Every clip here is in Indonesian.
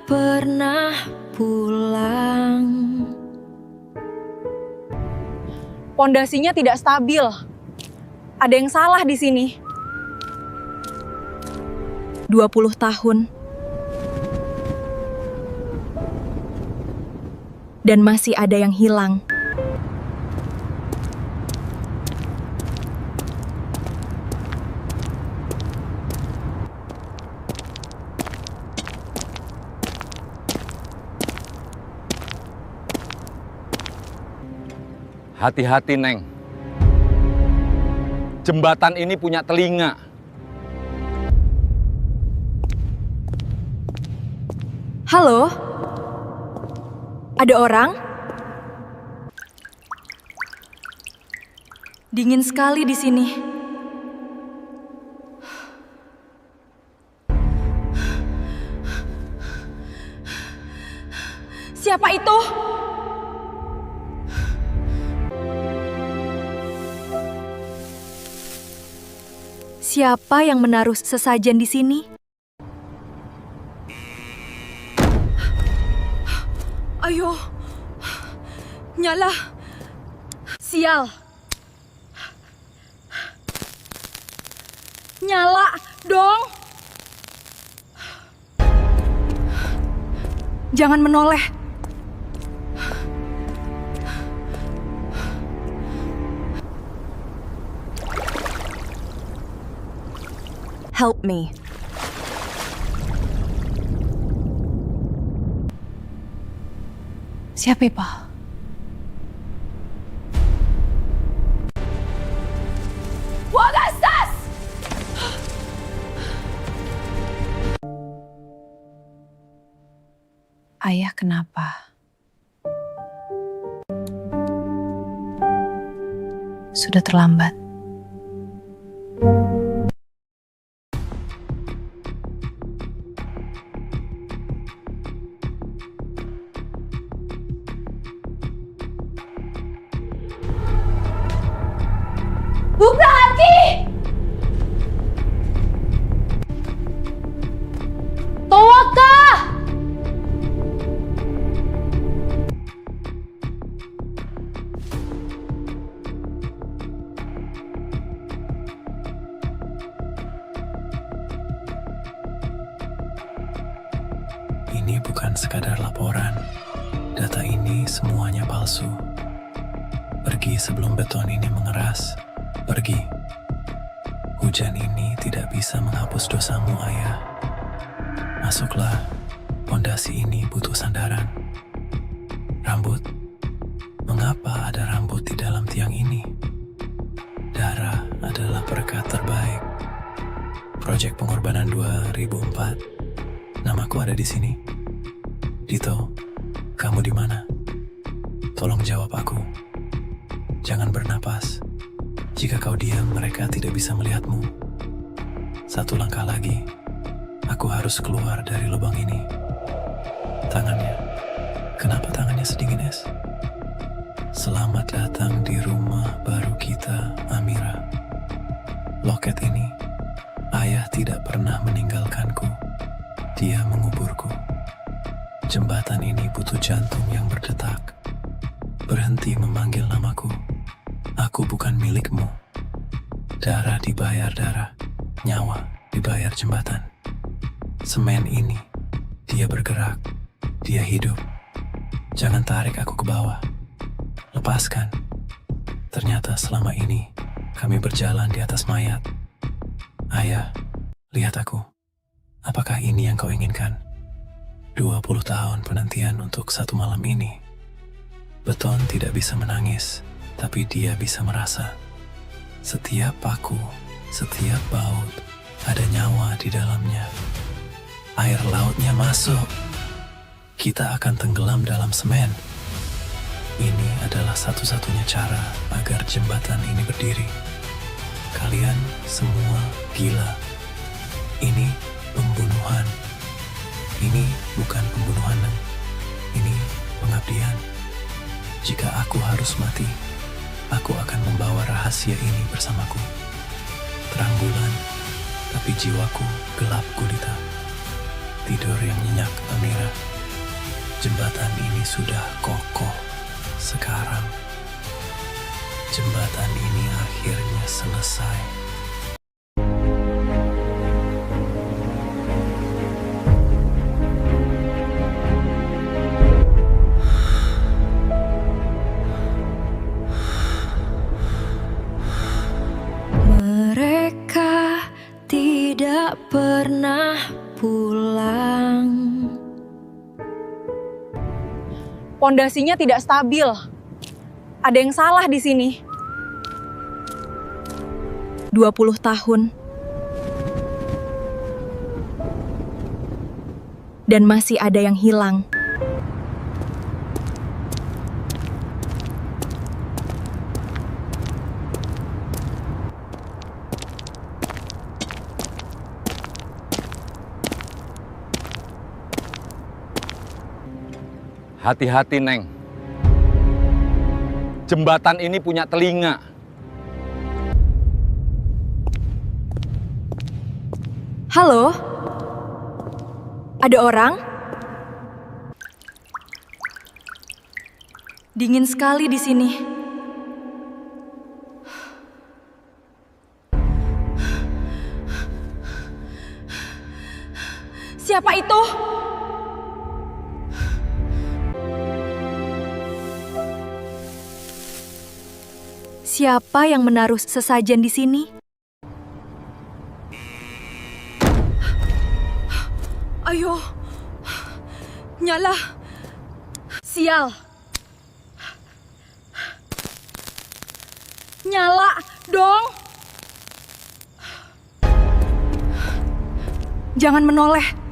pernah pulang. Pondasinya tidak stabil. Ada yang salah di sini. 20 tahun. Dan masih ada yang hilang. Hati-hati, Neng. Jembatan ini punya telinga. Halo? Ada orang? Dingin sekali di sini. Siapa itu? Siapa yang menaruh sesajen di sini? Ayo. Nyala. Sial. Nyala dong. Jangan menoleh. Help me. Siapa, Pak? Wagastas! Ayah kenapa? Sudah terlambat. Buka hati! Towaka! Ini bukan sekadar laporan. Data ini semuanya palsu. Pergi sebelum beton ini mengeras. Pergi. Hujan ini tidak bisa menghapus dosamu, Ayah. Masuklah. Pondasi ini butuh sandaran. Rambut. Mengapa ada rambut di dalam tiang ini? Dara adalah berkat terbaik. Proyek Pengorbanan 2004. Namaku ada di sini. Dito, kamu di mana? Tolong jawab aku. Jangan bernapas. Jika kau diam, mereka tidak bisa melihatmu. Satu langkah lagi, aku harus keluar dari lubang ini. Tangannya, kenapa tangannya sedingin es? Selamat datang di rumah baru kita, Amira. Loket ini, ayah tidak pernah meninggalkanku. Dia menguburku. Jembatan ini butuh jantung yang berdetak. Berhenti memanggil namaku. Aku bukan milikmu. Darah dibayar darah, nyawa dibayar jembatan. Semen ini, dia bergerak, dia hidup. Jangan tarik aku ke bawah. Lepaskan. Ternyata selama ini, kami berjalan di atas mayat. Ayah, lihat aku. Apakah ini yang kau inginkan? 20 tahun penantian untuk satu malam ini. Beton tidak bisa menangis, tapi dia bisa merasa. Setiap paku, setiap baut, ada nyawa di dalamnya. Air lautnya masuk. Kita akan tenggelam dalam semen. Ini adalah satu-satunya cara agar jembatan ini berdiri. Kalian semua gila. Ini pembunuhan. Ini bukan pembunuhan, ini pengabdian. Jika aku harus mati, aku akan membawa rahasia ini bersamaku. Terang bulan, tapi jiwaku gelap gulita. tidur yang nyenyak, Amira. Jembatan ini sudah kokoh. Sekarang, jembatan ini akhirnya selesai. Mereka tidak pernah pulang. Pondasinya tidak stabil. Ada yang salah di sini. 20 tahun. Dan masih ada yang hilang. Hati-hati, Neng. Jembatan ini punya telinga. Halo? Ada orang? Dingin sekali di sini. Siapa itu? Siapa yang menaruh sesajen di sini? Ayo. Nyala. Sial. Nyala dong. Jangan menoleh.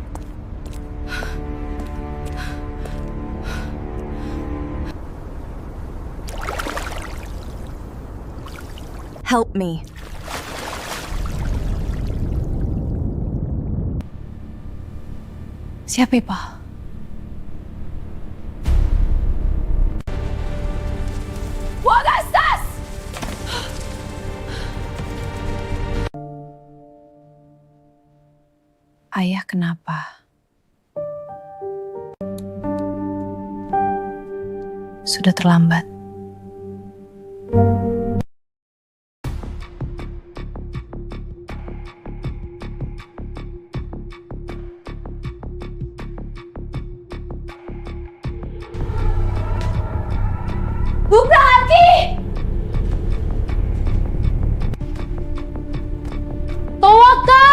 Help me. Siapa, Pak? Wagastas! Ayah kenapa? Sudah terlambat. Buka hati! Tawaka!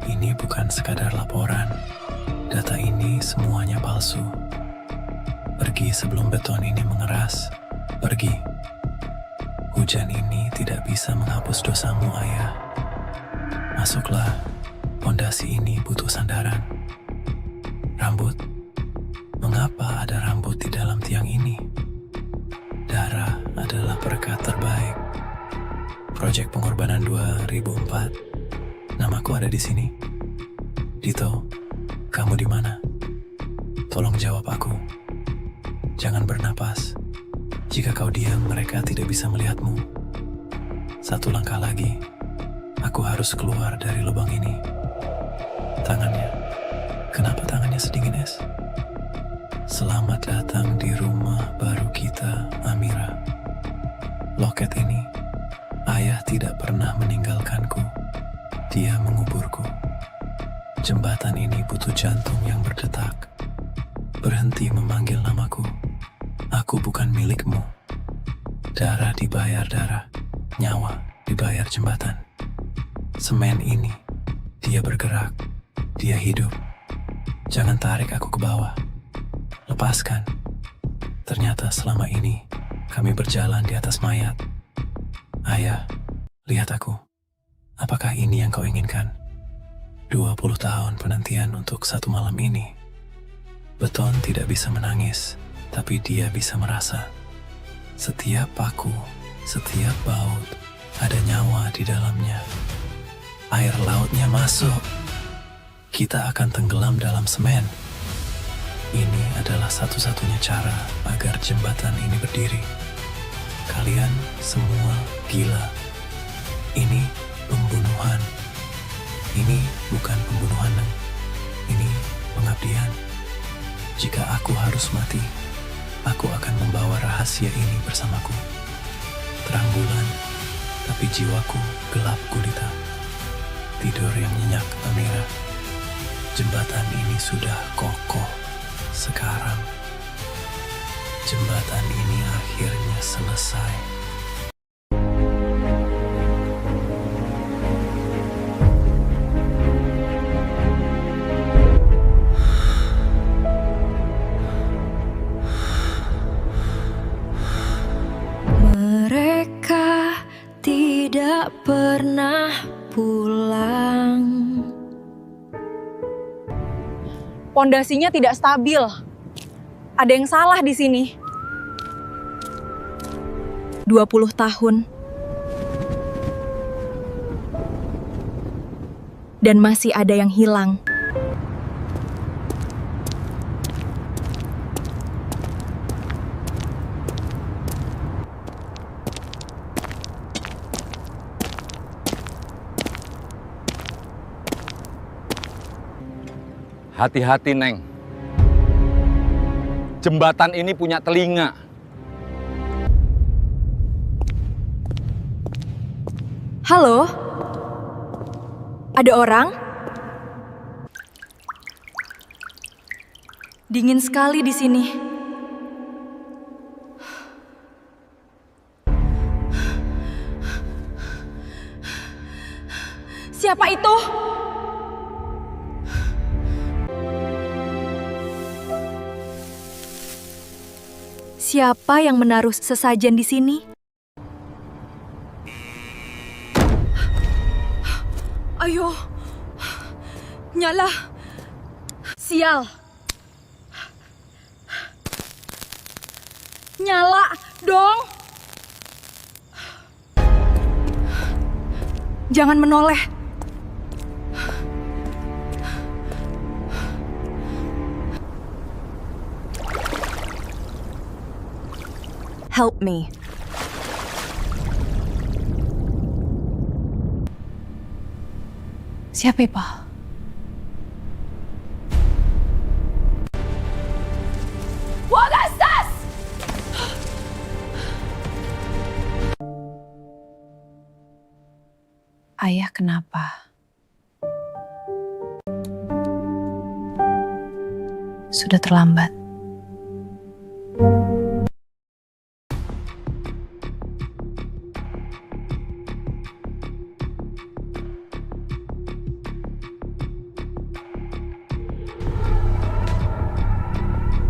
Ini bukan sekadar laporan. Data ini semuanya palsu. Pergi sebelum beton ini mengeras. Pergi. Hujan ini tidak bisa menghapus dosamu, Ayah. Masuklah. Pondasi ini butuh sandaran. Rambut. Mengapa ada rambut di dalam tiang ini? Darah adalah berkat terbaik. Proyek Pengorbanan 2004. Namaku ada di sini. Dito, kamu di mana? Tolong jawab aku. Jangan bernapas. Jika kau diam, mereka tidak bisa melihatmu. Satu langkah lagi, aku harus keluar dari lubang ini. Tangannya. Kenapa tangannya sedingin es? Selamat datang di rumah baru kita, Amira. Loket ini, ayah tidak pernah meninggalkanku. Dia menguburku. Jembatan ini butuh jantung yang berdetak. Berhenti memanggil namaku. Aku bukan milikmu. Darah dibayar darah. Nyawa dibayar jembatan. Semen ini, dia bergerak. Dia hidup. Jangan tarik aku ke bawah. Lepaskan. Ternyata selama ini, kami berjalan di atas mayat. Ayah, lihat aku. Apakah ini yang kau inginkan? 20 tahun penantian untuk satu malam ini. Beton tidak bisa menangis, tapi dia bisa merasa. Setiap paku, setiap baut, ada nyawa di dalamnya. Air lautnya masuk. kita akan tenggelam dalam semen. Ini adalah satu-satunya cara agar jembatan ini berdiri. Kalian semua gila. Ini pembunuhan. Ini bukan pembunuhan, Neng. Ini pengabdian. Jika aku harus mati, aku akan membawa rahasia ini bersamaku. Terang bulan, tapi jiwaku gelap gulita. Tidur yang nyenyak, Amira. Jembatan ini sudah kokoh. Sekarang, jembatan ini akhirnya selesai. Mereka tidak pernah pulang. Pondasinya tidak stabil. Ada yang salah di sini. 20 tahun. Dan masih ada yang hilang. Hati-hati, Neng. Jembatan ini punya telinga. Halo? Ada orang? Dingin sekali di sini. Siapa itu? Siapa yang menaruh sesajen di sini? Ayo. Nyala. Sial. Nyala dong. Jangan menoleh. Help me. Siapa, Pak? Wagastas! Ayah kenapa? Sudah terlambat.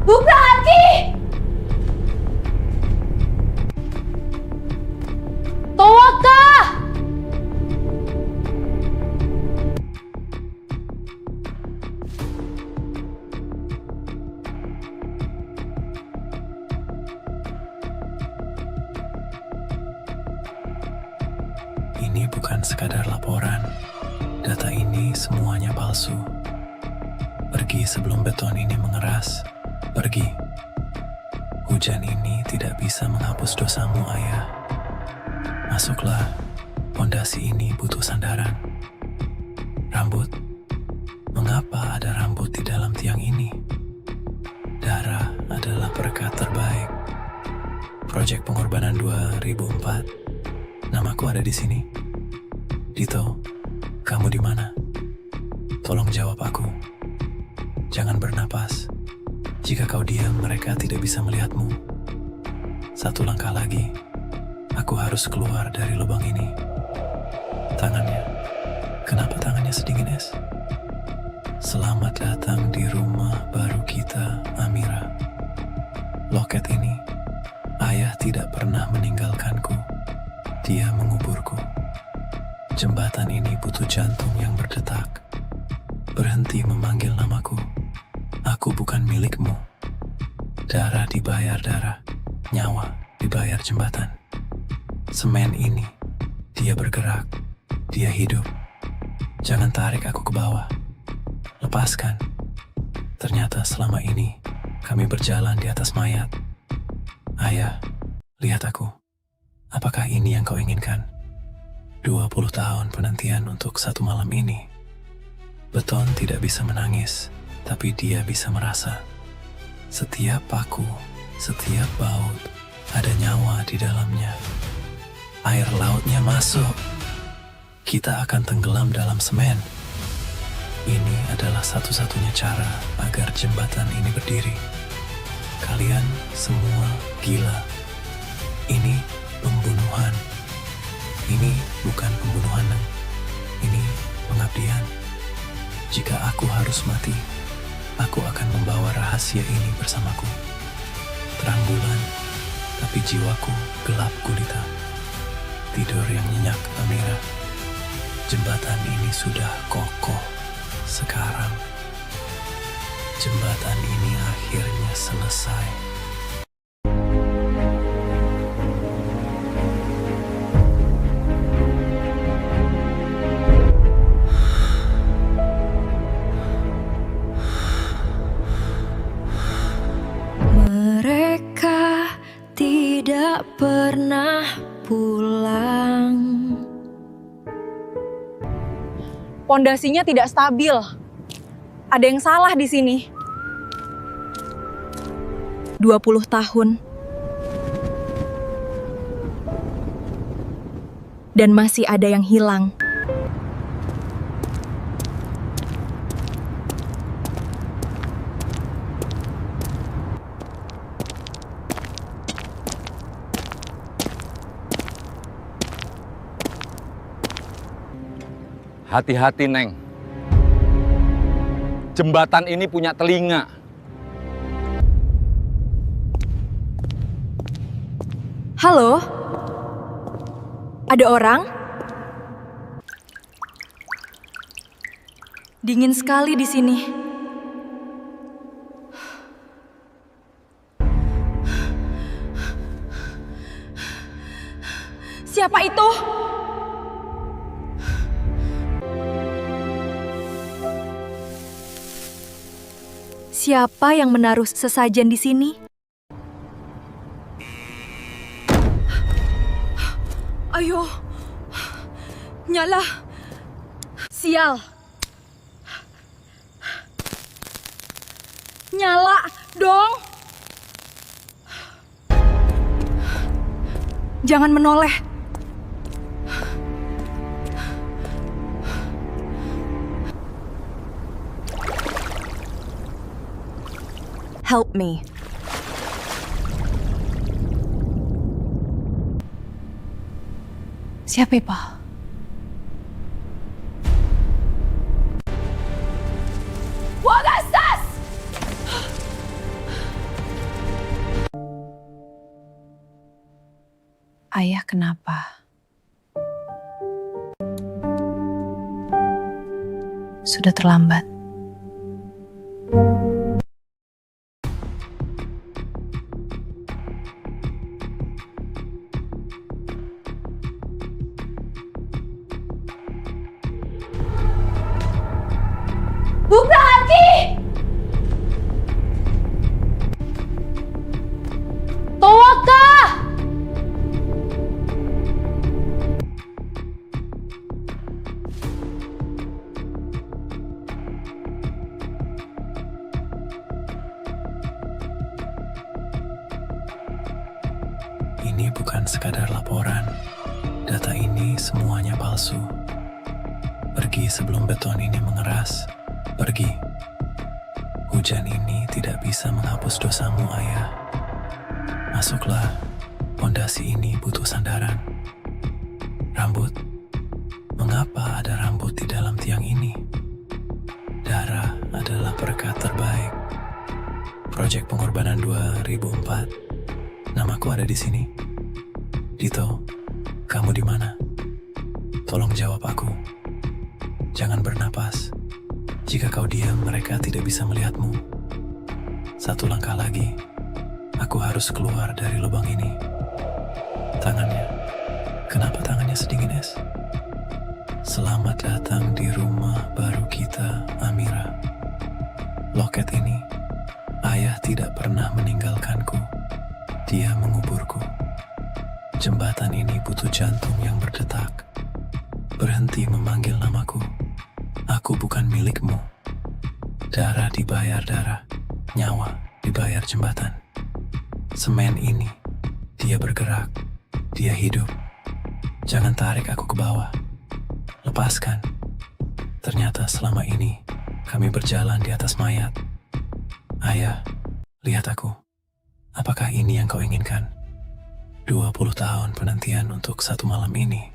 Buka lagi! Toaka! Ini bukan sekadar laporan. Data ini semuanya palsu. Pergi sebelum beton ini mengeras. Pergi. Hujan ini tidak bisa menghapus dosamu, Ayah. Masuklah. Pondasi ini butuh sandaran. Rambut. Mengapa ada rambut di dalam tiang ini? Darah adalah berkat terbaik. Proyek pengorbanan 2004. Namaku ada di sini. Dito, kamu di mana? Tolong jawab aku. Jangan bernapas. Jika kau diam, mereka tidak bisa melihatmu. Satu langkah lagi, aku harus keluar dari lubang ini. Tangannya, kenapa tangannya sedingin es? Selamat datang di rumah baru kita, Amira. Loket ini, ayah tidak pernah meninggalkanku. Dia menguburku. Jembatan ini butuh jantung yang berdetak. Berhenti memanggil namaku. Aku bukan milikmu. Darah dibayar darah, nyawa dibayar jembatan. Semen ini, dia bergerak, dia hidup. Jangan tarik aku ke bawah. lepaskan. Ternyata selama ini kami berjalan di atas mayat. Ayah, lihat aku. Apakah ini yang kau inginkan? 20 tahun penantian untuk satu malam ini. Beton tidak bisa menangis, tapi dia bisa merasa. Setiap paku, setiap baut, ada nyawa di dalamnya. Air lautnya masuk. Kita akan tenggelam dalam semen. Ini adalah satu-satunya cara agar jembatan ini berdiri. Kalian semua gila. Ini pembunuhan. Ini bukan pembunuhan, Neng. Ini pengabdian. Jika aku harus mati, aku akan membawa rahasia ini bersamaku. Terang bulan, tapi jiwaku gelap gulita. Tidur yang nyenyak, Amira. Jembatan ini sudah kokoh. Sekarang, jembatan ini akhirnya selesai. Mereka tidak pernah pulang. Pondasinya tidak stabil. Ada yang salah di sini. 20 tahun. Dan masih ada yang hilang. Hati-hati, Neng. Jembatan ini punya telinga. Halo? Ada orang? Dingin sekali di sini. Siapa itu? Siapa yang menaruh sesajen di sini? Ayo. Nyala. Sial. Nyala dong. Jangan menoleh. Help me. Siapa, Pak? Wagasas! Ayah kenapa? Sudah terlambat. Buka hati! Tawaka! Ini bukan sekadar laporan. Data ini semuanya palsu. Pergi sebelum beton ini mengeras. Pergi. Hujan ini tidak bisa menghapus dosamu, Ayah. Masuklah. Pondasi ini butuh sandaran. Rambut. Mengapa ada rambut di dalam tiang ini? Darah adalah berkat terbaik. Proyek Pengorbanan 2004. Namaku ada di sini. Dito, kamu di mana? Tolong jawab aku. Jangan bernapas. Jika kau diam, mereka tidak bisa melihatmu. Satu langkah lagi, aku harus keluar dari lubang ini. Tangannya, kenapa tangannya sedingin es? Selamat datang di rumah baru kita, Amira. Loket ini, ayah tidak pernah meninggalkanku. Dia menguburku. Jembatan ini butuh jantung yang berdetak. Berhenti memanggil namaku. Aku bukan milikmu. Darah dibayar darah, nyawa dibayar jembatan. Semen ini, dia bergerak, dia hidup. Jangan tarik aku ke bawah. Lepaskan. Ternyata selama ini, kami berjalan di atas mayat. Ayah, lihat aku. Apakah ini yang kau inginkan? 20 tahun penantian untuk satu malam ini.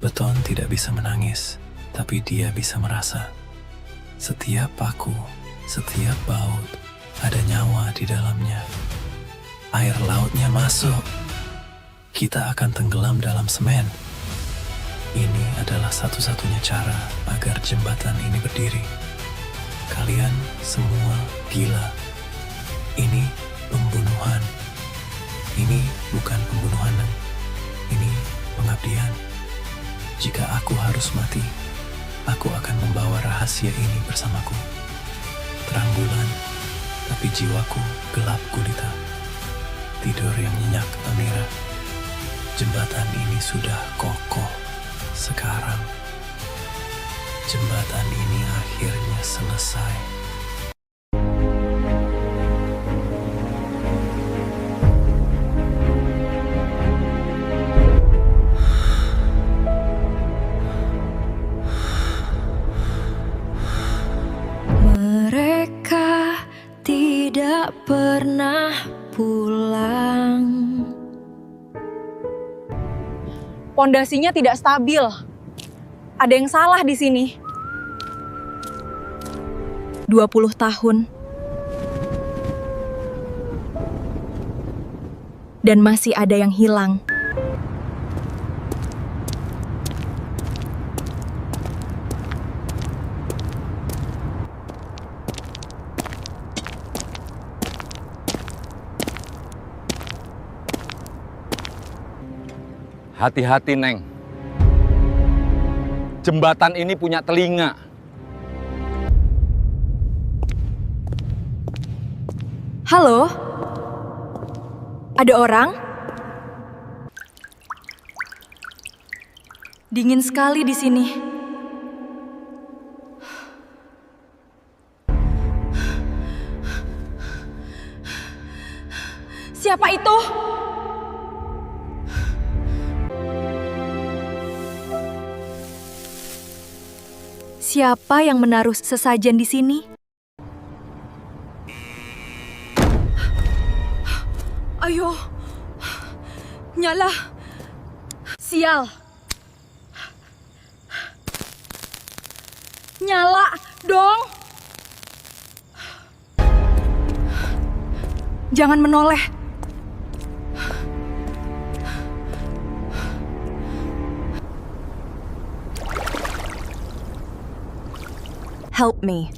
Beton tidak bisa menangis, tapi dia bisa merasa. Setiap paku, setiap baut, ada nyawa di dalamnya. Air lautnya masuk. Kita akan tenggelam dalam semen. Ini adalah satu-satunya cara agar jembatan ini berdiri. Kalian semua gila. Ini pembunuhan. Ini bukan pembunuhan. Ini pengabdian. Jika aku harus mati, aku akan membawa rahasia ini bersamaku. Terang bulan, tapi jiwaku gelap gulita. Tidur yang nyenyak Amira. Jembatan ini sudah kokoh. Sekarang, jembatan ini akhirnya selesai. Mereka tidak pernah pulang. Pondasinya tidak stabil. Ada yang salah di sini. 20 tahun. Dan masih ada yang hilang. Hati-hati, Neng. Jembatan ini punya telinga. Halo? Ada orang? Dingin sekali di sini. Siapa itu? Siapa yang menaruh sesajen di sini? Ayo. Nyala. Sial. Nyala dong. Jangan menoleh. Help me.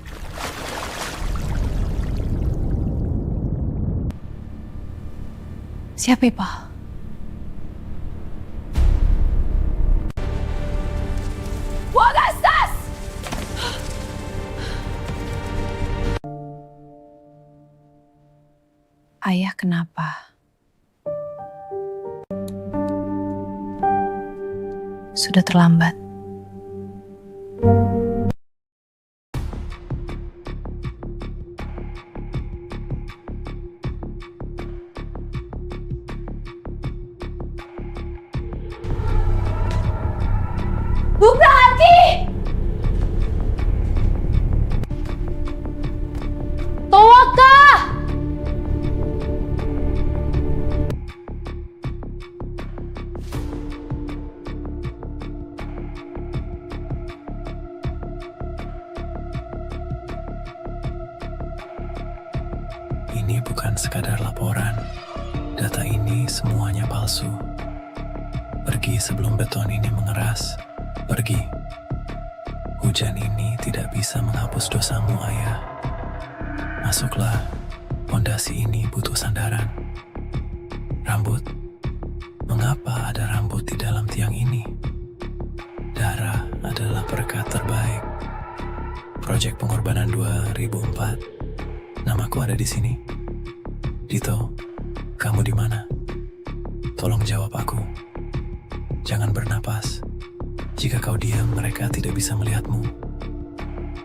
Siapa, Pak? Wagastas! Ayah kenapa? Sudah terlambat. Buka hati! Tawaka! Ini bukan sekadar laporan. Data ini semuanya palsu. Pergi sebelum beton ini mengeras. Pergi. Hujan ini tidak bisa menghapus dosamu, Ayah. Masuklah. Pondasi ini butuh sandaran. Rambut. Mengapa ada rambut di dalam tiang ini? Darah adalah berkat terbaik. Proyek Pengorbanan 2004. Namaku ada di sini. Dito, kamu di mana? Tolong jawab aku. Jangan bernapas. Jika kau diam, mereka tidak bisa melihatmu.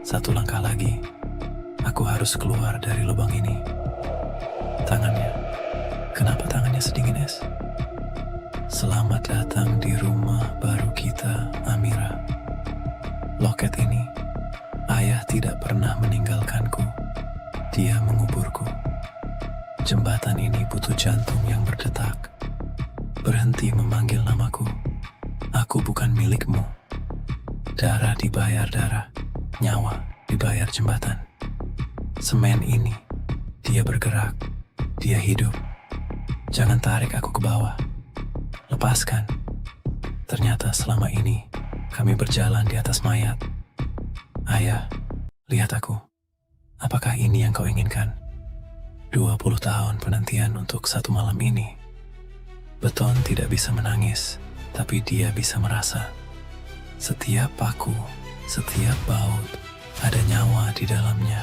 Satu langkah lagi, aku harus keluar dari lubang ini. Tangannya. Kenapa tangannya sedingin es? Selamat datang di rumah baru kita, Amira. Loket ini, ayah tidak pernah meninggalkanku. Dia menguburku. Jembatan ini butuh jantung yang berdetak. Berhenti memanggil namaku. Aku bukan milikmu. Darah dibayar darah, nyawa dibayar jembatan. Semen ini, dia bergerak, dia hidup. Jangan tarik aku ke bawah. Lepaskan. Ternyata selama ini kami berjalan di atas mayat. Ayah, lihat aku. Apakah ini yang kau inginkan? 20 tahun penantian untuk satu malam ini. Beton tidak bisa menangis, tapi dia bisa merasa. Setiap paku, setiap baut, ada nyawa di dalamnya.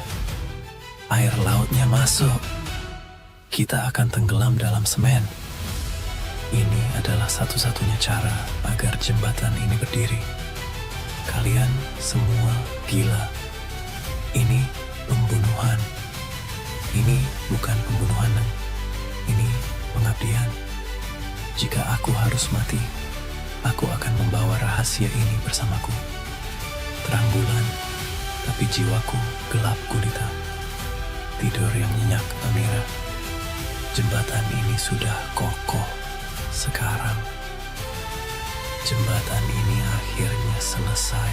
Air lautnya masuk. Kita akan tenggelam dalam semen. Ini adalah satu-satunya cara agar jembatan ini berdiri. Kalian semua gila. Ini pembunuhan. Ini bukan pembunuhan. Ini pengabdian. Jika aku harus mati, aku akan membawa rahasia ini bersamaku. Terang bulan, tapi jiwaku gelap gulita. Tidur yang nyenyak, Amira. Jembatan ini sudah kokoh. Sekarang, jembatan ini akhirnya selesai.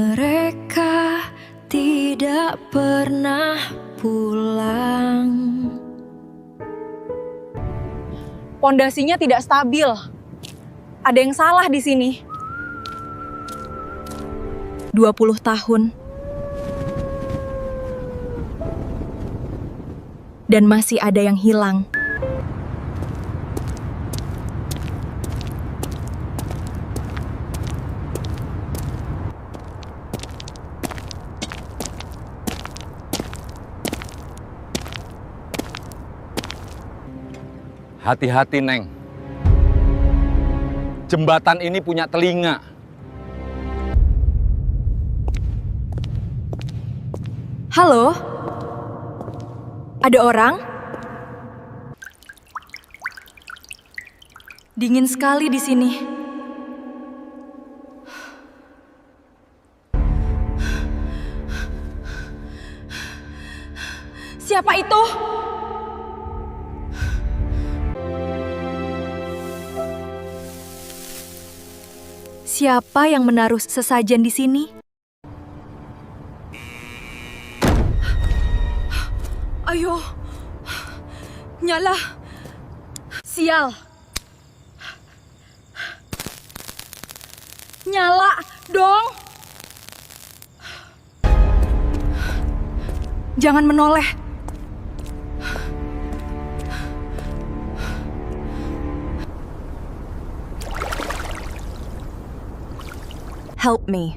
Mereka tidak pernah pulang. Pondasinya tidak stabil. Ada yang salah di sini. 20 tahun. Dan masih ada yang hilang. Hati-hati, Neng. Jembatan ini punya telinga. Halo? Ada orang? Dingin sekali di sini. Siapa itu? Siapa yang menaruh sesajen di sini? Ayo. Nyala. Sial. Nyala dong. Jangan menoleh. Help me.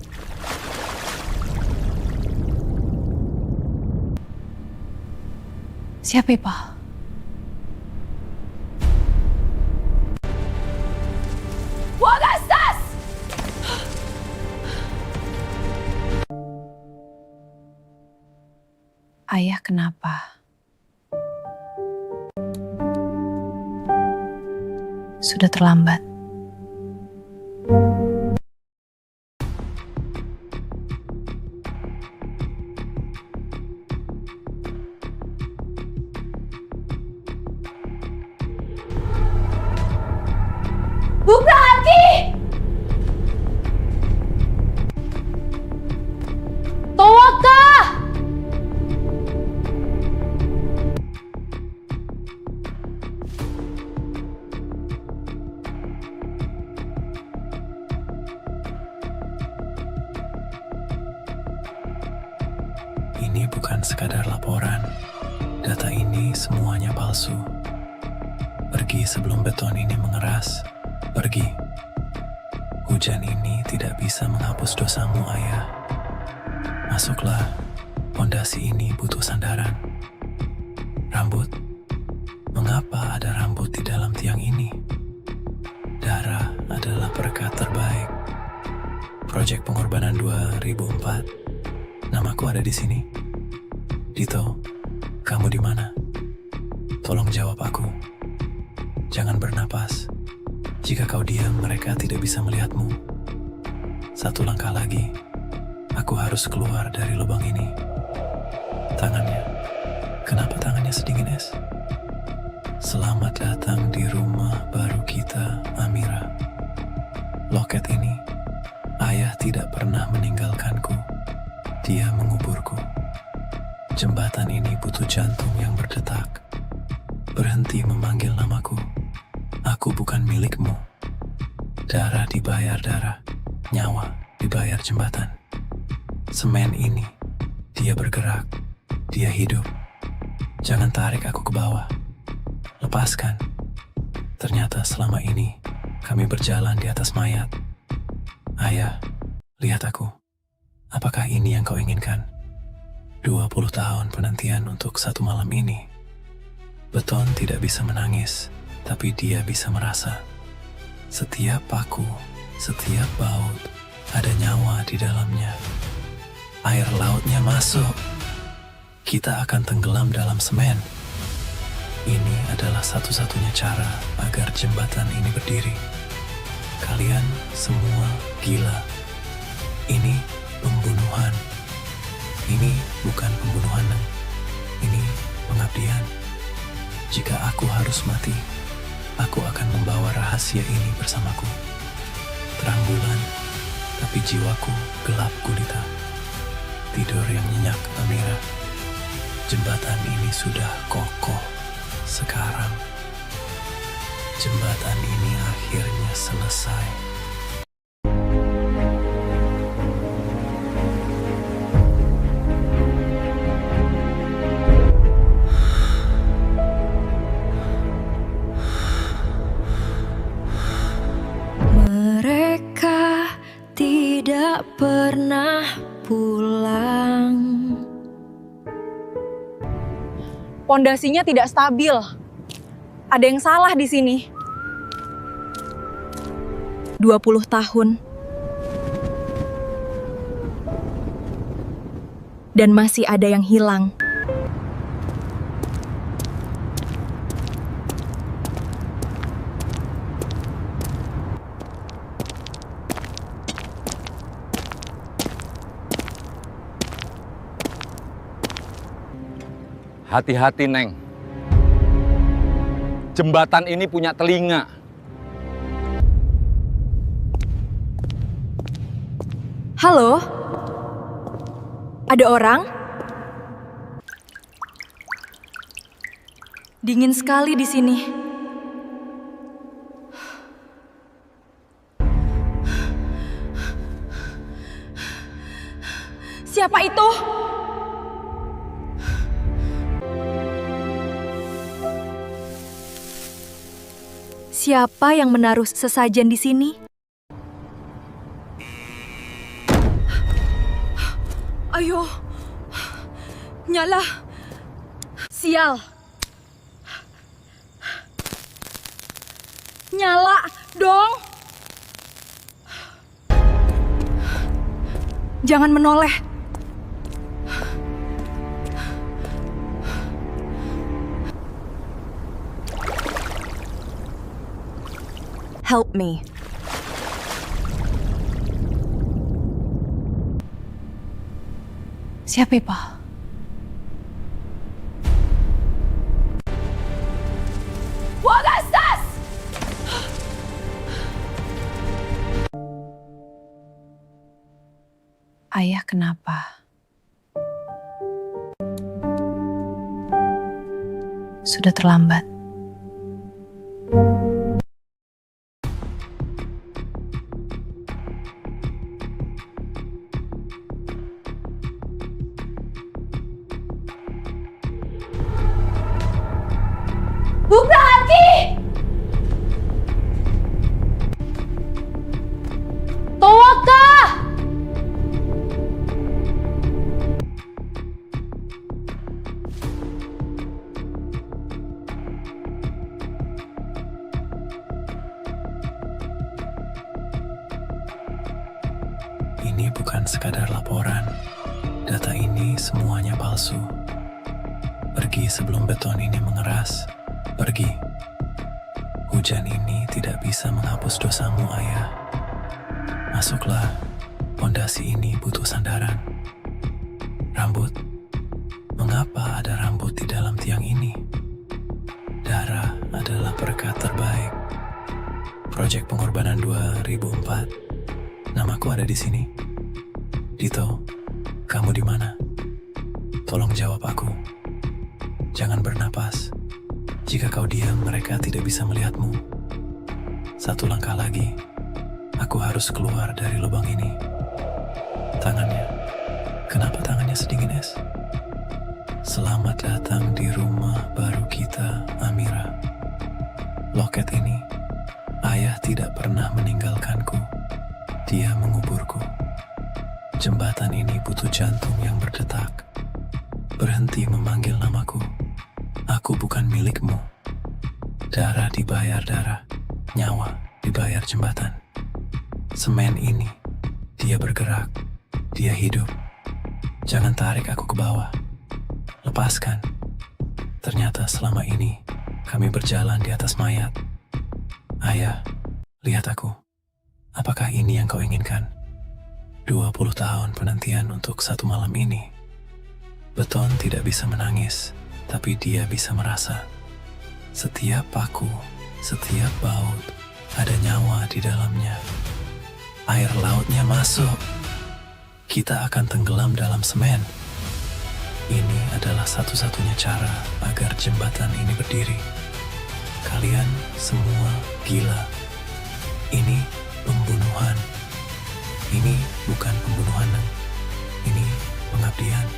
Siapa, Pak? Wagastas! Ayah kenapa? Sudah terlambat. Buka hati! Towaka! Ini bukan sekadar laporan. Data ini semuanya palsu. Pergi sebelum beton ini mengeras. Pergi. Hujan ini tidak bisa menghapus dosamu, Ayah. Masuklah. Pondasi ini butuh sandaran. Rambut. Mengapa ada rambut di dalam tiang ini? Darah adalah berkat terbaik. Proyek pengorbanan 2004. Namaku ada di sini. Dito, kamu di mana? Tolong jawab aku. Jangan bernapas. Jika kau diam, mereka tidak bisa melihatmu. Satu langkah lagi, aku harus keluar dari lubang ini. Tangannya. Kenapa tangannya sedingin es? Selamat datang di rumah baru kita, Amira. Loket ini, Ayah tidak pernah meninggalkanku. Dia menguburku. Jembatan ini butuh jantung yang berdetak. Berhenti memanggil namaku. Aku bukan milikmu. Darah dibayar darah, nyawa dibayar jembatan. Semen ini, dia bergerak, dia hidup. Jangan tarik aku ke bawah. Lepaskan. Ternyata selama ini, kami berjalan di atas mayat. Ayah, lihat aku. Apakah ini yang kau inginkan? 20 tahun penantian untuk satu malam ini. Beton tidak bisa menangis, tapi dia bisa merasa. Setiap paku, setiap baut, ada nyawa di dalamnya. Air lautnya masuk. Kita akan tenggelam dalam semen. Ini adalah satu-satunya cara agar jembatan ini berdiri. Kalian semua gila. Ini pembunuhan. Ini bukan pembunuhan. Ini pengabdian. Jika aku harus mati, aku akan membawa rahasia ini bersamaku. Terang bulan, tapi jiwaku gelap gulita. Tidur yang nyenyak, Amira. Jembatan ini sudah kokoh. Sekarang, jembatan ini akhirnya selesai. Mereka tidak pernah pulang. Pondasinya tidak stabil. Ada yang salah di sini. 20 tahun. Dan masih ada yang hilang. Hati-hati, Neng. Jembatan ini punya telinga. Halo? Ada orang? Dingin sekali di sini. Siapa itu? Siapa yang menaruh sesajen di sini? Ayo. Nyala. Sial. Nyala dong. Jangan menoleh. Help me. Siapa, Pak? Wagastas! Ayah kenapa? Sudah terlambat. Ini bukan sekadar laporan. Data ini semuanya palsu. Pergi sebelum beton ini mengeras. Pergi. Hujan ini tidak bisa menghapus dosamu, Ayah. Masuklah. Pondasi ini butuh sandaran. Rambut. Mengapa ada rambut di dalam tiang ini? Dara adalah berkat terbaik. Proyek pengorbanan 2004. Namaku ada di sini. Dito, kamu di mana? Tolong jawab aku. Jangan bernapas. Jika kau diam, mereka tidak bisa melihatmu. Satu langkah lagi. Aku harus keluar dari lubang ini. Tangannya. Kenapa tangannya sedingin es? Selamat datang di rumah baru kita, Amira. Loket ini, Ayah tidak pernah meninggalkanku. Dia menguburku. Jembatan ini butuh jantung yang berdetak. Berhenti memanggil namaku. Aku bukan milikmu. Darah dibayar darah. Nyawa dibayar jembatan. Semen ini, dia bergerak. Dia hidup. Jangan tarik aku ke bawah. Lepaskan. Ternyata selama ini, kami berjalan di atas mayat. Ayah, lihat aku. Apakah ini yang kau inginkan? 20 tahun penantian untuk satu malam ini. Beton tidak bisa menangis, tapi dia bisa merasa. Setiap paku, setiap baut, ada nyawa di dalamnya. Air lautnya masuk. Kita akan tenggelam dalam semen. Ini adalah satu-satunya cara agar jembatan ini berdiri. Kalian semua gila. Ini pembunuhan. Ini bukan pembunuhan. Ini pengabdian.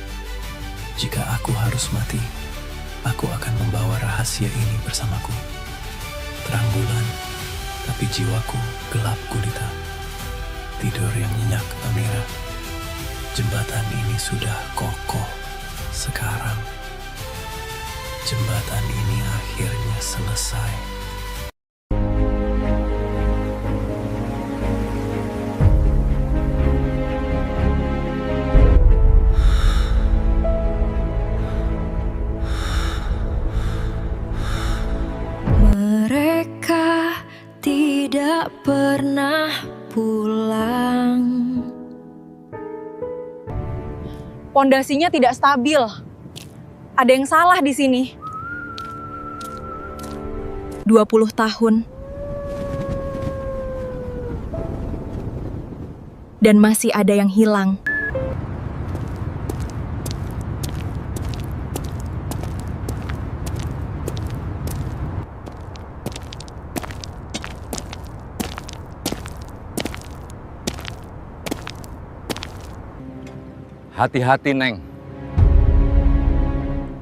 Jika aku harus mati, aku akan membawa rahasia ini bersamaku. Terang bulan, tapi jiwaku gelap gulita. Tidur yang nyenyak, Amira. Jembatan ini sudah kokoh. Sekarang, jembatan ini akhirnya selesai. Mereka tidak pernah pulang. Pondasinya tidak stabil. Ada yang salah di sini. 20 tahun. Dan masih ada yang hilang. Hati-hati, Neng.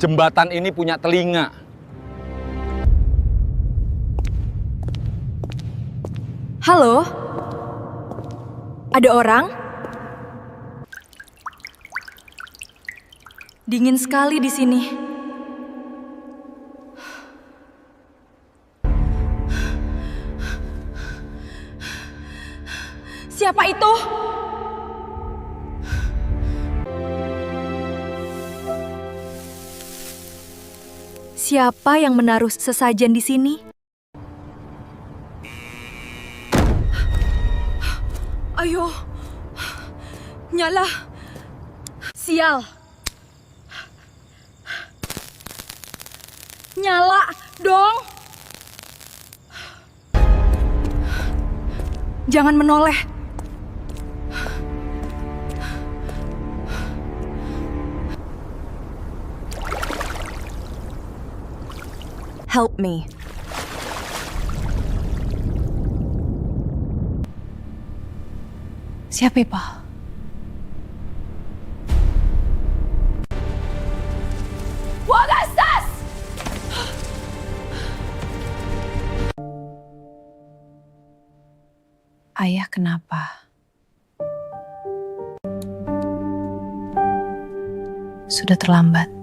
Jembatan ini punya telinga. Halo? Ada orang? Dingin sekali di sini. Siapa itu? Siapa yang menaruh sesajen di sini? Ayo. Nyala. Sial. Nyala dong. Jangan menoleh. Help me. Siapa, Pak? Wagasas! Ayah kenapa? Sudah terlambat.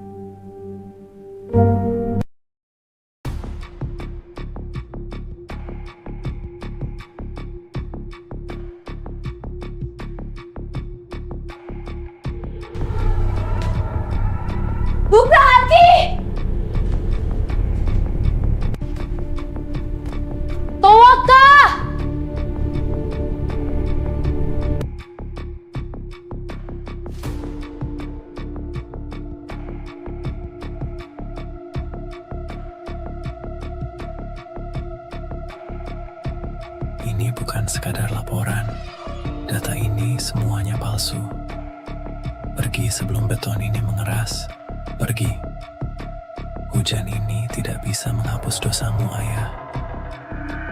Ini bukan sekadar laporan. Data ini semuanya palsu. Pergi sebelum beton ini mengeras. Pergi. Hujan ini tidak bisa menghapus dosamu, Ayah.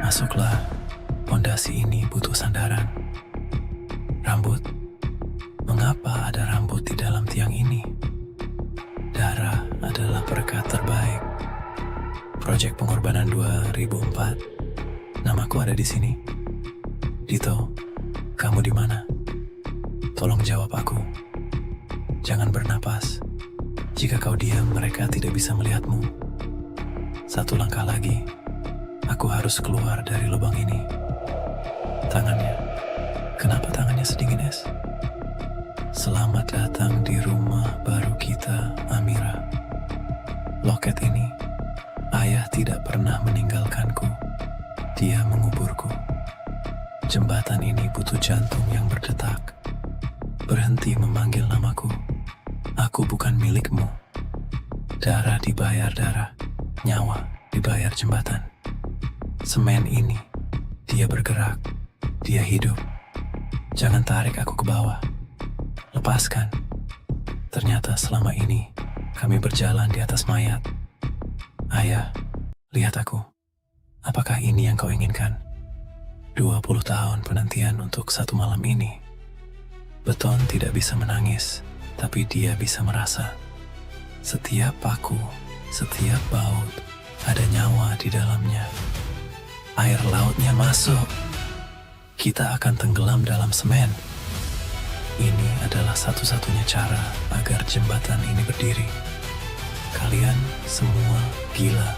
Masuklah. Pondasi ini butuh sandaran. Rambut. Mengapa ada rambut di dalam tiang ini? Darah adalah berkat terbaik. Proyek pengorbanan 2004. Namaku ada di sini. Dito, kamu di mana? Tolong jawab aku. Jangan bernapas. Jika kau diam, mereka tidak bisa melihatmu. Satu langkah lagi. Aku harus keluar dari lubang ini. Tangannya. Kenapa tangannya sedingin es? Selamat datang di rumah baru kita, Amira. Loket ini, Ayah tidak pernah meninggalkanku. Dia menguburku. Jembatan ini butuh jantung yang berdetak. Berhenti memanggil namaku. Aku bukan milikmu. Darah dibayar darah. Nyawa dibayar jembatan. Semen ini, dia bergerak. Dia hidup. Jangan tarik aku ke bawah. Lepaskan. Ternyata selama ini, kami berjalan di atas mayat. Ayah, lihat aku. Apakah ini yang kau inginkan? 20 tahun penantian untuk satu malam ini. Beton tidak bisa menangis, tapi dia bisa merasa. Setiap paku, setiap baut, ada nyawa di dalamnya. Air lautnya masuk. Kita akan tenggelam dalam semen. Ini adalah satu-satunya cara agar jembatan ini berdiri. Kalian semua gila.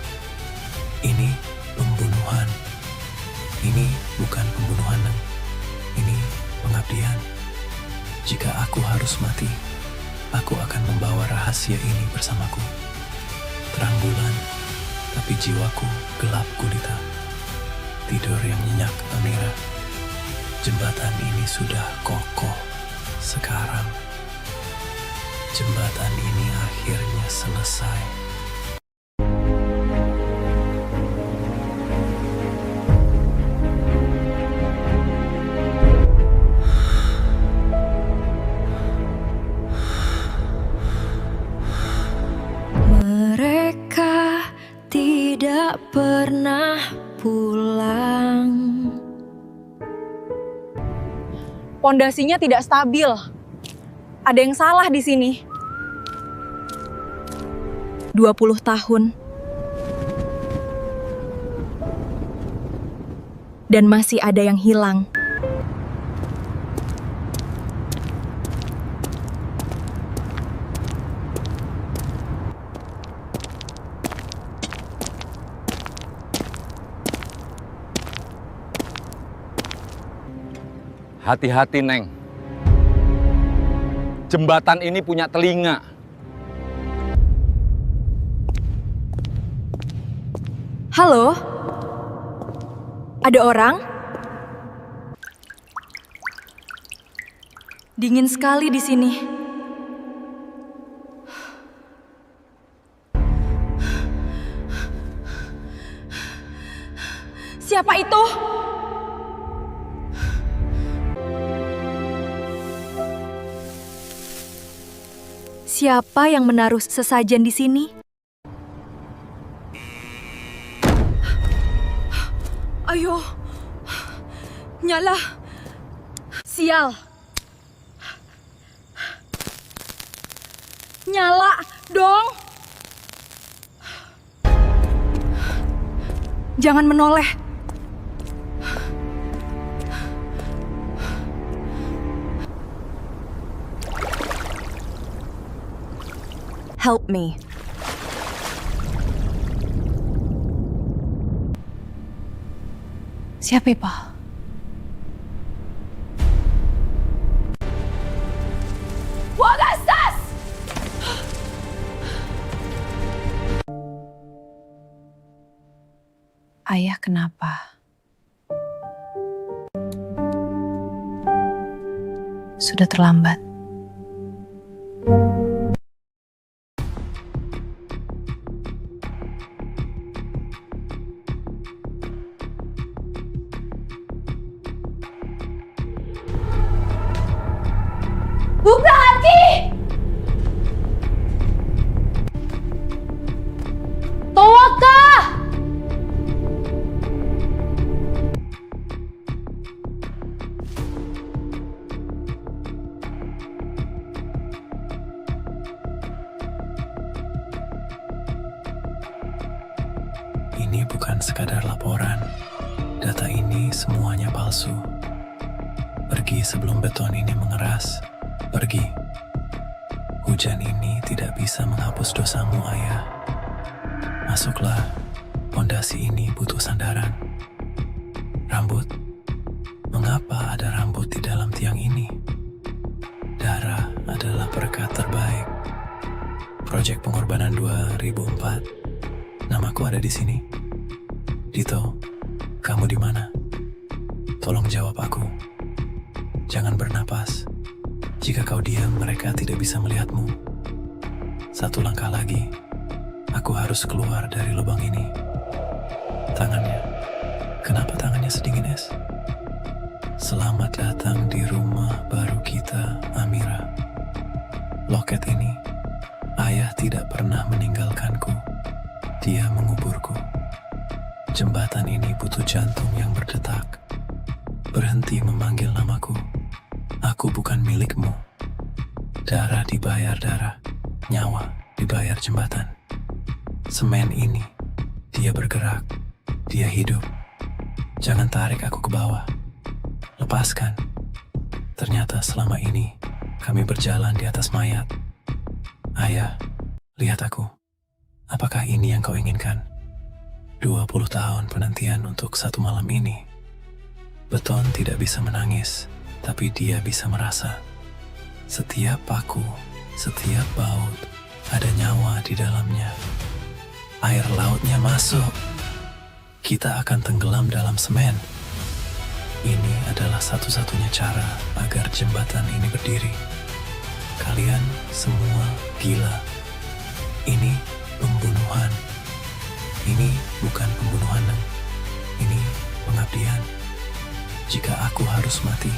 Ini pembunuhan. Ini bukan pembunuhan, ini pengabdian. Jika aku harus mati, aku akan membawa rahasia ini bersamaku. Terang bulan, tapi jiwaku gelap gulita. Tidur yang nyenyak, Amira. Jembatan ini sudah kokoh. Sekarang, jembatan ini akhirnya selesai. Mereka tidak pernah pulang. Pondasinya tidak stabil. Ada yang salah di sini. 20 tahun. Dan masih ada yang hilang. Hati-hati, Neng. Jembatan ini punya telinga. Halo? Ada orang? Dingin sekali di sini. Siapa itu? Siapa yang menaruh sesajen di sini? Ayo. Nyala. Sial. Nyala dong. Jangan menoleh. Help me. Siapa, Pak? Wagastas! Ayah kenapa? Sudah terlambat. Buka Haji! Towaka! Ini bukan sekadar laporan. Data ini semuanya palsu. Pergi sebelum beton ini mengeras. Pergi. Hujan ini tidak bisa menghapus dosamu, Ayah. Masuklah. Pondasi ini butuh sandaran. Rambut. Mengapa ada rambut di dalam tiang ini? Darah adalah berkat terbaik. Proyek pengorbanan 2004. Namaku ada di sini. Dito, kamu di mana? Tolong jawab aku. Jangan bernapas. Jika kau diam, mereka tidak bisa melihatmu. Satu langkah lagi, aku harus keluar dari lubang ini. Tangannya. Kenapa tangannya sedingin es? Selamat datang di rumah baru kita, Amira. Loket ini, Ayah tidak pernah meninggalkanku. Dia menguburku. Jembatan ini butuh jantung yang berdetak. Berhenti memanggil namaku. Aku bukan milikmu. Darah dibayar darah. Nyawa dibayar jembatan. Semen ini, dia bergerak. Dia hidup. Jangan tarik aku ke bawah. Lepaskan. Ternyata selama ini, kami berjalan di atas mayat. Ayah, lihat aku. Apakah ini yang kau inginkan? 20 tahun penantian untuk satu malam ini. Beton tidak bisa menangis, tapi dia bisa merasa. Setiap paku, setiap baut, ada nyawa di dalamnya. Air lautnya masuk. Kita akan tenggelam dalam semen. Ini adalah satu-satunya cara agar jembatan ini berdiri. Kalian semua gila. Ini pembunuhan. Ini bukan pembunuhan, ini pengabdian. Jika aku harus mati,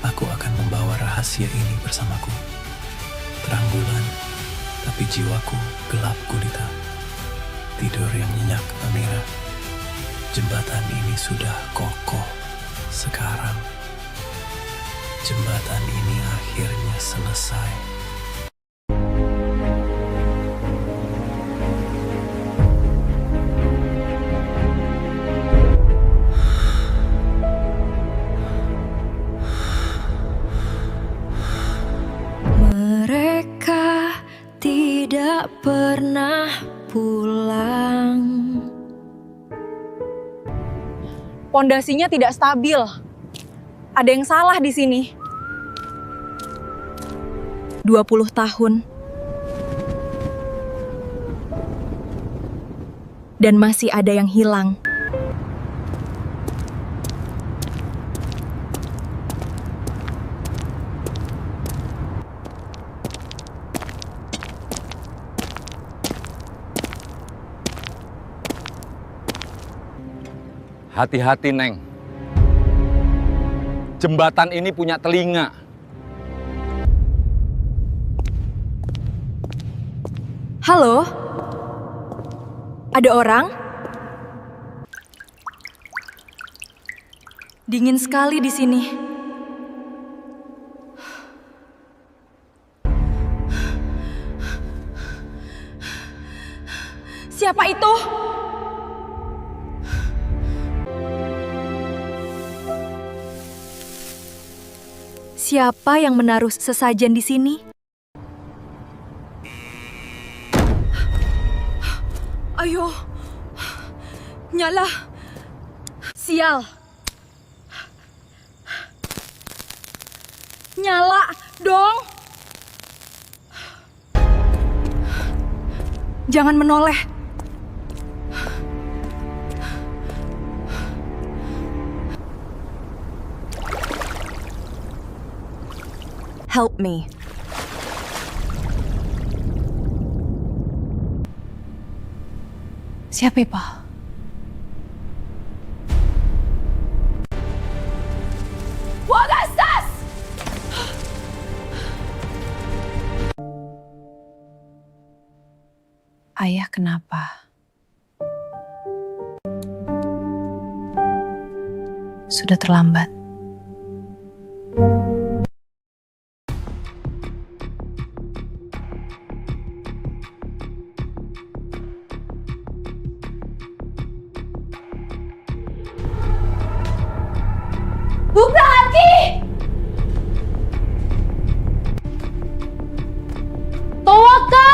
aku akan membawa rahasia ini bersamaku. Terang bulan, tapi jiwaku gelap gulita. Tidur yang nyenyak, Amira. Jembatan ini sudah kokoh. Sekarang, jembatan ini akhirnya selesai. Mereka tidak pernah pulang. Pondasinya tidak stabil. Ada yang salah di sini. 20 tahun. Dan masih ada yang hilang. Hati-hati, Neng. Jembatan ini punya telinga. Halo? Ada orang? Dingin sekali di sini. Siapa itu? Siapa yang menaruh sesajen di sini? Ayo. Nyala. Sial. Nyala dong. Jangan menoleh. Help me. Siapa, Pak? Wagasas! Ayah, kenapa? Sudah terlambat. Buka hati! Towaka!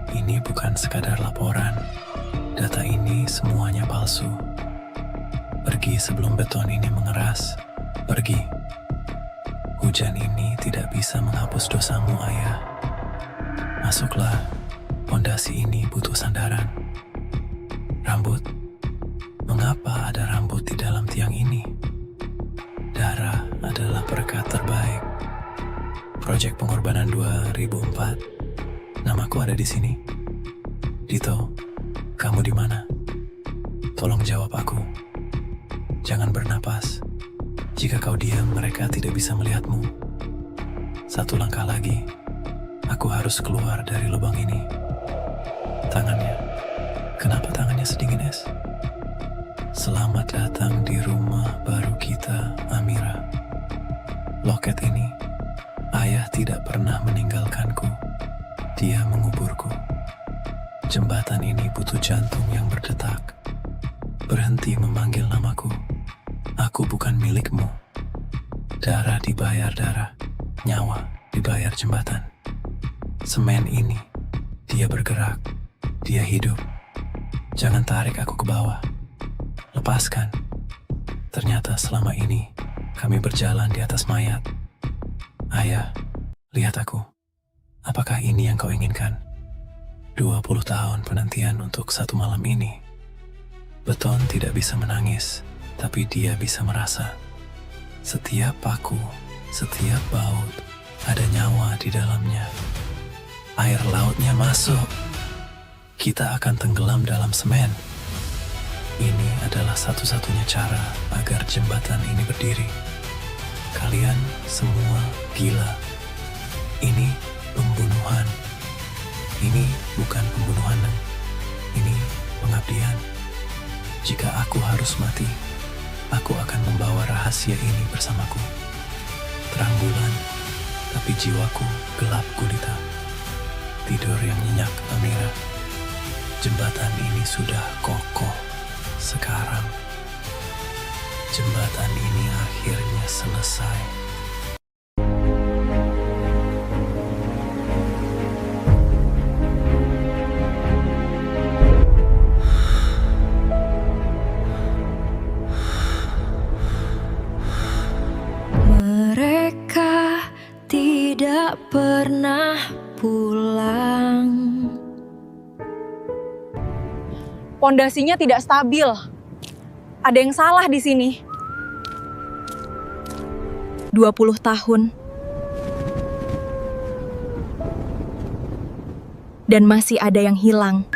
Ini bukan sekadar laporan. Data ini semuanya palsu. Pergi sebelum beton ini mengeras. Pergi. Hujan ini tidak bisa menghapus dosamu, Ayah. Masuklah. Pondasi ini butuh sandaran. Rambut. Mengapa ada rambut di dalam tiang ini? Darah adalah berkat terbaik. Proyek pengorbanan 2004. Namaku ada di sini. Dito, kamu di mana? Tolong jawab aku. Jangan bernapas. Jika kau diam, mereka tidak bisa melihatmu. Satu langkah lagi. Aku harus keluar dari lubang ini. Tangannya. Kenapa tangannya sedingin es? Selamat datang di rumah baru kita, Amira. Loket ini, Ayah tidak pernah meninggalkanku. Dia menguburku. Jembatan ini butuh jantung yang berdetak. Berhenti memanggil namaku. Aku bukan milikmu. Darah dibayar darah. Nyawa dibayar jembatan. Semen ini, dia bergerak. Dia hidup. Jangan tarik aku ke bawah. Lepaskan. Ternyata selama ini, kami berjalan di atas mayat. Ayah, lihat aku. Apakah ini yang kau inginkan? 20 tahun penantian untuk satu malam ini. Beton tidak bisa menangis, tapi dia bisa merasa. Setiap paku, setiap baut, ada nyawa di dalamnya. Air lautnya masuk. Kita akan tenggelam dalam semen. Ini adalah satu-satunya cara agar jembatan ini berdiri. Kalian semua gila. Ini pembunuhan. Ini bukan pembunuhan. Ini pengabdian. Jika aku harus mati, aku akan membawa rahasia ini bersamaku. Terang bulan, tapi jiwaku gelap gulita. Tidur yang nyenyak, Amira. Jembatan ini sudah kokoh. Sekarang, jembatan ini akhirnya selesai. Mereka tidak pernah pulang. Pondasinya tidak stabil. Ada yang salah di sini. 20 tahun. Dan masih ada yang hilang.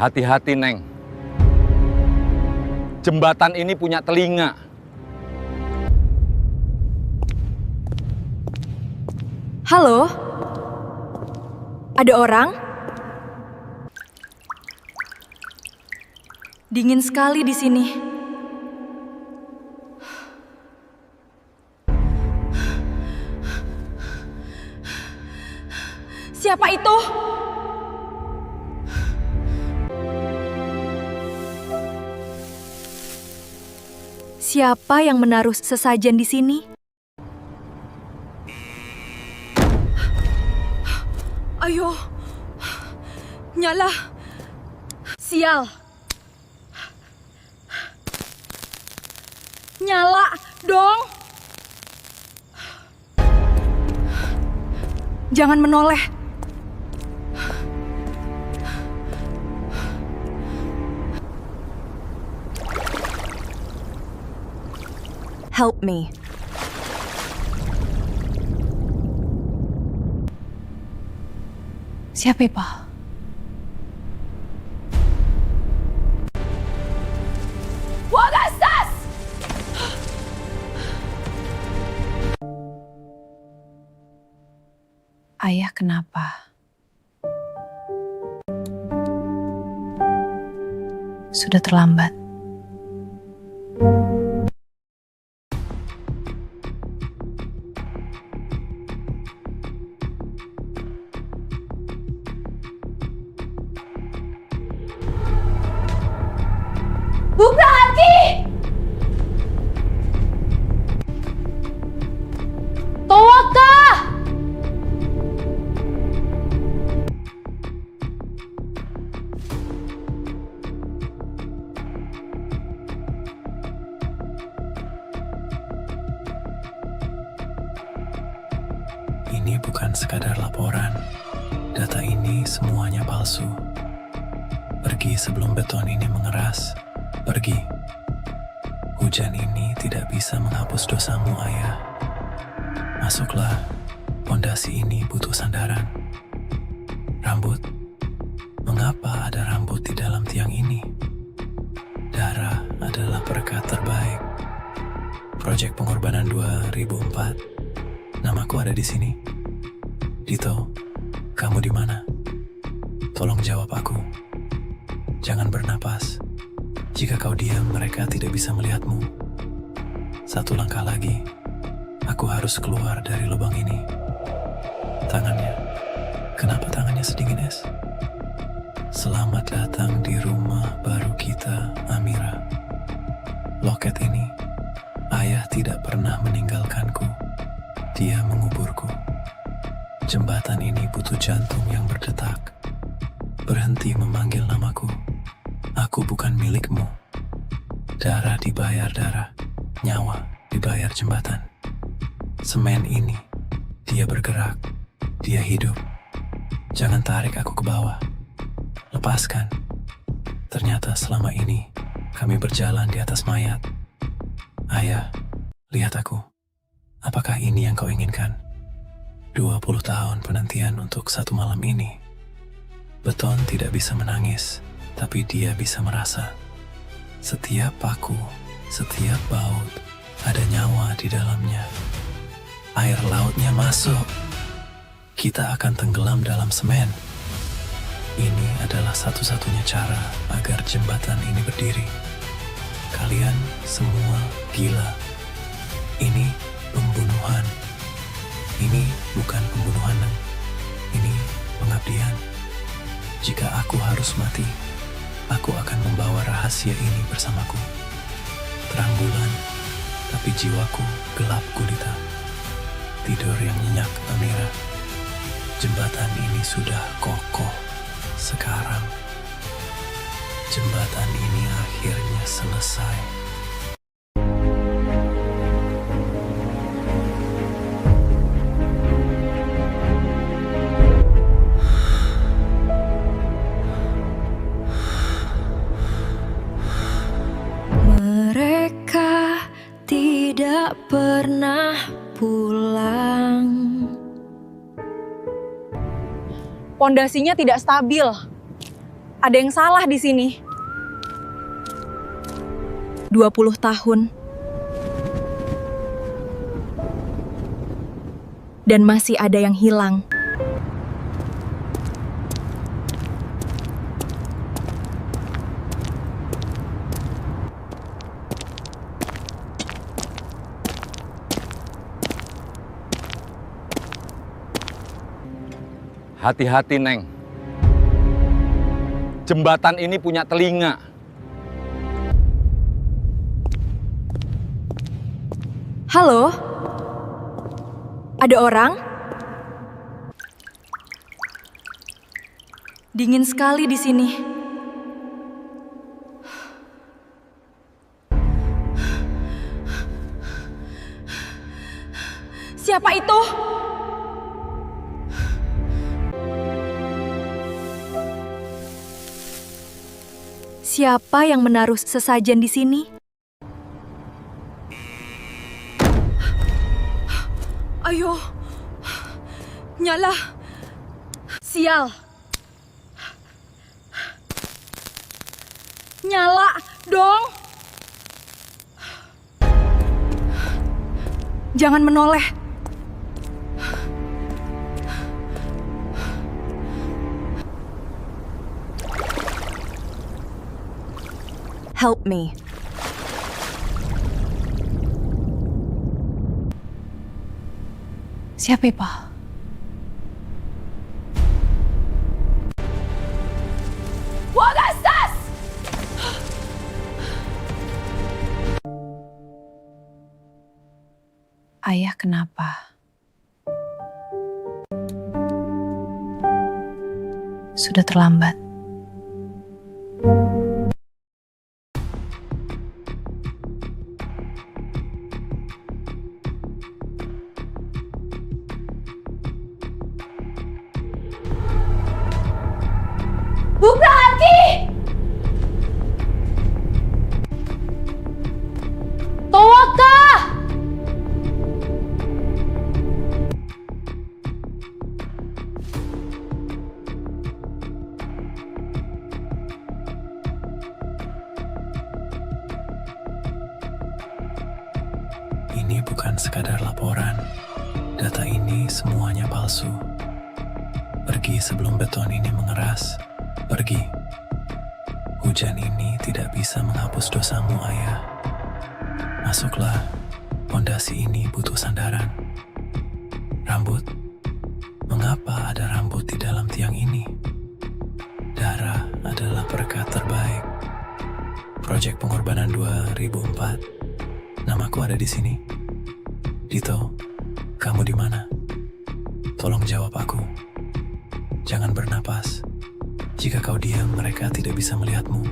Hati-hati, Neng. Jembatan ini punya telinga. Halo? Ada orang? Dingin sekali di sini. Siapa itu? Siapa yang menaruh sesajen di sini? Ayo. Nyala. Sial. Nyala dong. Jangan menoleh. Help me. Siapa, Pak? Ayah kenapa? Sudah terlambat. Buka hati! Tawaka! Ini bukan sekadar laporan. Data ini semuanya palsu. Pergi sebelum beton ini mengeras. Pergi. Hujan ini tidak bisa menghapus dosamu, Ayah. Masuklah. Pondasi ini butuh sandaran. Rambut. Mengapa ada rambut di dalam tiang ini? Darah adalah berkat terbaik. Proyek pengorbanan 2004. Namaku ada di sini. Dito, kamu di mana? Tolong jawab aku. Jangan bernapas. Jika kau diam, mereka tidak bisa melihatmu. Satu langkah lagi, aku harus keluar dari lubang ini. Tangannya. Kenapa tangannya sedingin es? Selamat datang di rumah baru kita, Amira. Loket ini, ayah tidak pernah meninggalkanku. Dia menguburku. Jembatan ini butuh jantung yang berdetak. Berhenti memanggil namaku. Aku bukan milikmu. Darah dibayar darah. Nyawa dibayar jembatan. Semen ini, dia bergerak. Dia hidup. Jangan tarik aku ke bawah. Lepaskan. Ternyata selama ini, kami berjalan di atas mayat. Ayah, lihat aku. Apakah ini yang kau inginkan? 20 tahun penantian untuk satu malam ini. Beton tidak bisa menangis, tapi dia bisa merasa. Setiap paku, setiap baut, ada nyawa di dalamnya. Air lautnya masuk. Kita akan tenggelam dalam semen. Ini adalah satu-satunya cara agar jembatan ini berdiri. Kalian semua gila. Ini pembunuhan. Ini bukan pembunuhan, ini pengabdian. Jika aku harus mati, aku akan membawa rahasia ini bersamaku. Terang bulan, tapi jiwaku gelap gulita. Tidur yang nyenyak, Amira. Jembatan ini sudah kokoh. Sekarang, jembatan ini akhirnya selesai. Mereka tidak pernah pulang. Pondasinya tidak stabil. Ada yang salah di sini. 20 tahun. Dan masih ada yang hilang. Hati-hati, Neng. Jembatan ini punya telinga. Halo? Ada orang? Dingin sekali di sini. Siapa itu? Siapa yang menaruh sesajen di sini? Ayo. Nyala. Sial. Nyala dong. Jangan menoleh. Help me. Siapa Ipa? Wagastas! Ayah kenapa? Sudah terlambat. Buka hati! Towaka! Ini bukan sekadar laporan. Data ini semuanya palsu. Pergi sebelum beton ini mengeras. Pergi. Hujan ini tidak bisa menghapus dosamu, Ayah. Masuklah. Pondasi ini butuh sandaran. Rambut? Mengapa ada rambut di dalam tiang ini? Darah adalah berkat terbaik. Proyek pengorbanan 2004. Namaku ada di sini. Dito, kamu di mana? Tolong jawab aku. Jangan bernapas. Jika kau diam, mereka tidak bisa melihatmu.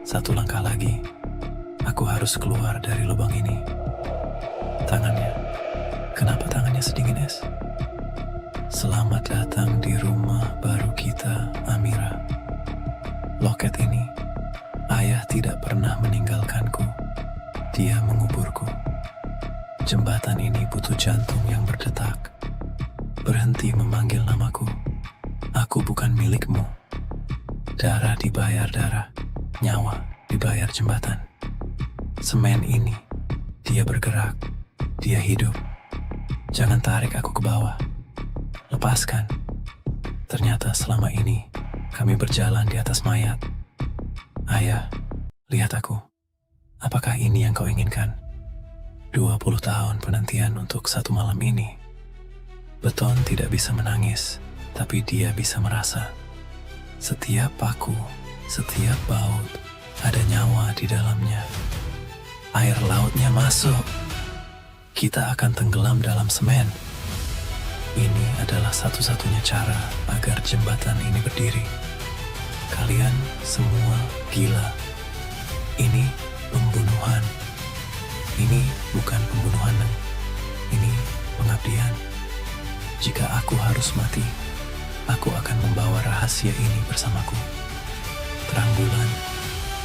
Satu langkah lagi, aku harus keluar dari lubang ini. Tangannya, kenapa tangannya sedingin es? Selamat datang di rumah baru kita, Amira. Loket ini, Ayah tidak pernah meninggalkanku. Dia menguburku. Jembatan ini butuh jantung yang berdetak. Berhenti memanggil namaku. Aku bukan milikmu. Darah dibayar darah, nyawa dibayar jembatan. Semen ini, dia bergerak, dia hidup. Jangan tarik aku ke bawah. Lepaskan. Ternyata selama ini, kami berjalan di atas mayat. Ayah, lihat aku. Apakah ini yang kau inginkan? 20 tahun penantian untuk satu malam ini. Beton tidak bisa menangis, tapi dia bisa merasa. Setiap paku, setiap baut, ada nyawa di dalamnya. Air lautnya masuk. Kita akan tenggelam dalam semen. Ini adalah satu-satunya cara agar jembatan ini berdiri. Kalian semua gila. Ini pembunuhan. Ini bukan pembunuhan. Ini pengabdian. Jika aku harus mati, aku akan membawa rahasia ini bersamaku. Terang bulan,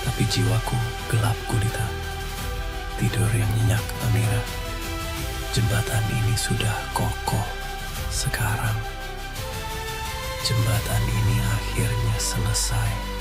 tapi jiwaku gelap gulita. Tidur yang nyenyak, Amira. Jembatan ini sudah kokoh. Sekarang, jembatan ini akhirnya selesai.